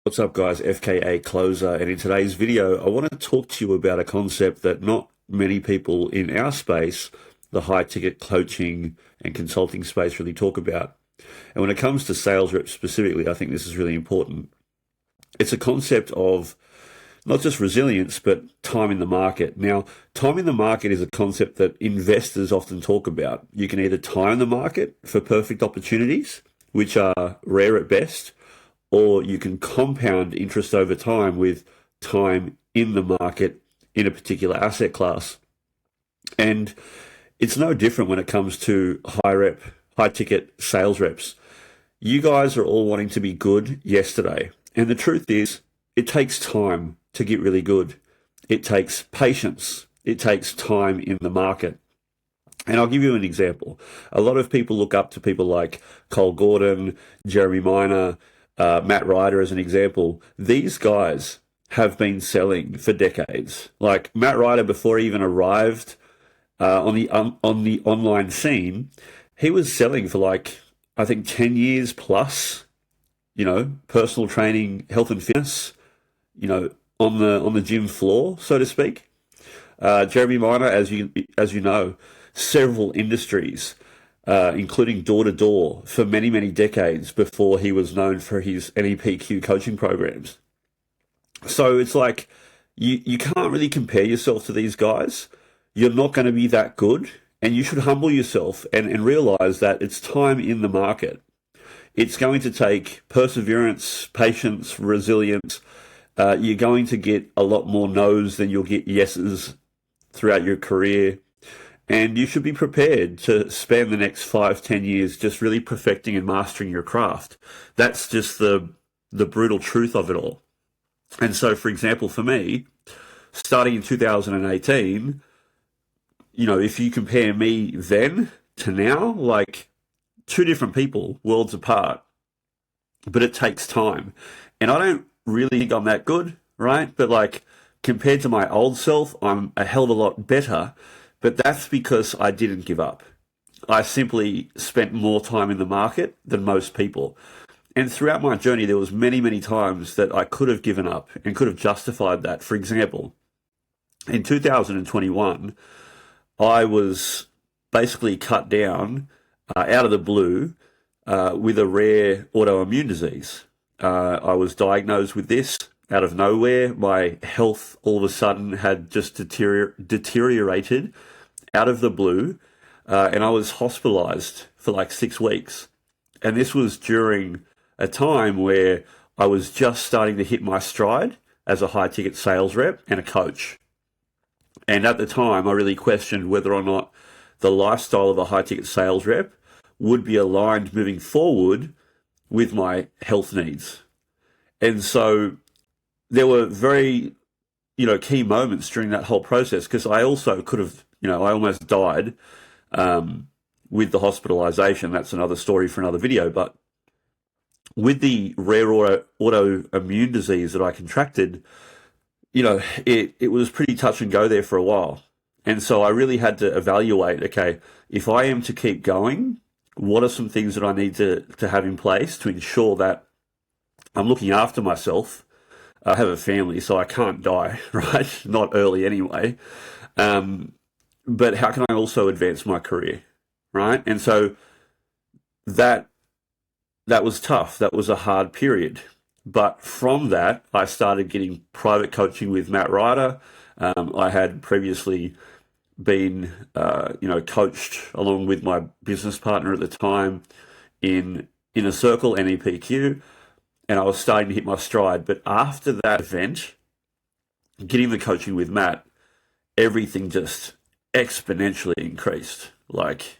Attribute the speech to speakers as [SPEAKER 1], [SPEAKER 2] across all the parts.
[SPEAKER 1] What's up, guys? FKA Closer, and in today's video, I want to talk to you about a concept that not many people in our space, the high ticket coaching and consulting space, really talk about. And when it comes to sales reps specifically, I think this is really important. It's a concept of not just resilience, but time in the market. Now, time in the market is a concept that investors often talk about. You can either time the market for perfect opportunities, which are rare at best, or you can compound interest over time with time in the market in a particular asset class. And it's no different when it comes to high ticket sales reps. You guys are all wanting to be good yesterday. And the truth is, it takes time to get really good. It takes patience. It takes time in the market. And I'll give you an example. A lot of people look up to people like Cole Gordon, Jeremy Miner, Matt Ryder as an example. These guys have been selling for decades. Like Matt Ryder, before he even arrived on the online scene, he was selling for I think 10 years plus. Personal training, health and fitness. On the gym floor, so to speak. Jeremy Miner, as you know, several industries, including door-to-door, for many, many decades before he was known for his NEPQ coaching programs. So it's like you can't really compare yourself to these guys. You're not going to be that good, and you should humble yourself and realize that it's time in the market. It's going to take perseverance, patience, resilience. You're going to get a lot more no's than you'll get yeses throughout your career. And you should be prepared to spend the next 5, 10 years just really perfecting and mastering your craft. That's just the brutal truth of it all. And so, for example, for me, starting in 2018, if you compare me then to now, like two different people, worlds apart, but it takes time. And I don't really think I'm that good, right? But compared to my old self, I'm a hell of a lot better. But that's because I didn't give up. I simply spent more time in the market than most people. And throughout my journey, there was many, many times that I could have given up and could have justified that. For example, in 2021, I was basically cut down out of the blue with a rare autoimmune disease. I was diagnosed with this out of nowhere. My health all of a sudden had just deteriorated out of the blue, and I was hospitalized for 6 weeks. And this was during a time where I was just starting to hit my stride as a high ticket sales rep and a coach. And at the time, I really questioned whether or not the lifestyle of a high ticket sales rep would be aligned moving forward with my health needs. And so there were very, key moments during that whole process, because I also could have, I almost died with the hospitalization. That's another story for another video. But with the rare autoimmune disease that I contracted, it was pretty touch and go there for a while. And so I really had to evaluate, okay, if I am to keep going, what are some things that I need to have in place to ensure that I'm looking after myself? I have a family, so I can't die, right? Not early anyway. But how can I also advance my career, right? And so that was tough. That was a hard period. But from that, I started getting private coaching with Matt Ryder. I had previously been, coached along with my business partner at the time in a circle, NEPQ, and I was starting to hit my stride. But after that event, getting the coaching with Matt, everything just exponentially increased, like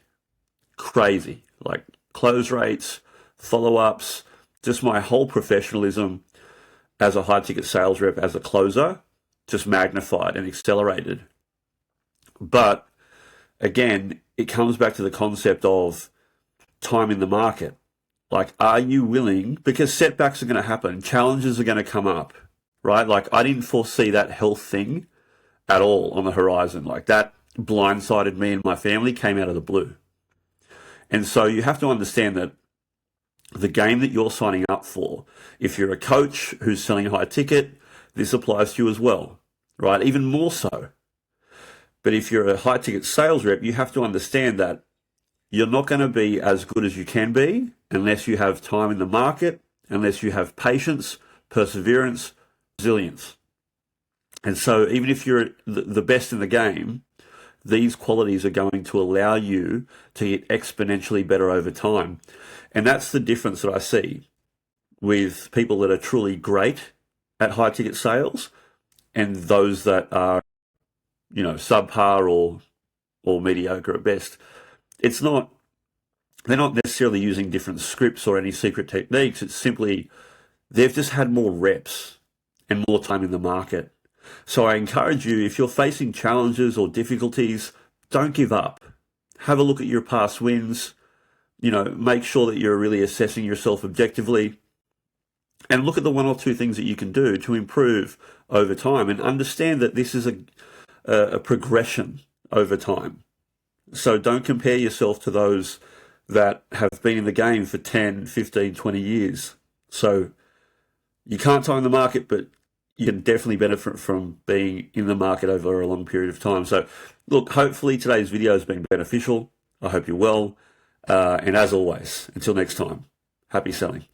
[SPEAKER 1] crazy, like close rates, follow-ups, just my whole professionalism as a high ticket sales rep, as a closer, just magnified and accelerated. But again, it comes back to the concept of time in the market. Are you willing? Because setbacks are going to happen. Challenges are going to come up, right? I didn't foresee that health thing at all on the horizon. That blindsided me and my family, came out of the blue. And so you have to understand that the game that you're signing up for. If you're a coach who's selling high ticket, this applies to you as well, right? Even more so. But if you're a high ticket sales rep, you have to understand that you're not going to be as good as you can be unless you have time in the market, unless you have patience, perseverance, resilience. And so even if you're the best in the game, these qualities are going to allow you to get exponentially better over time. And that's the difference that I see with people that are truly great at high ticket sales and those that are, subpar or mediocre at best. It's not, they're not necessarily using different scripts or any secret techniques. It's simply they've just had more reps and more time in the market. So I encourage you, if you're facing challenges or difficulties, don't give up. Have a look at your past wins. Make sure that you're really assessing yourself objectively and look at the one or two things that you can do to improve over time, and understand that this is a progression over time. So don't compare yourself to those that have been in the game for 10, 15, 20 years. So you can't time the market, but you can definitely benefit from being in the market over a long period of time. So look, hopefully today's video has been beneficial. I hope you're well. And as always, until next time, happy selling.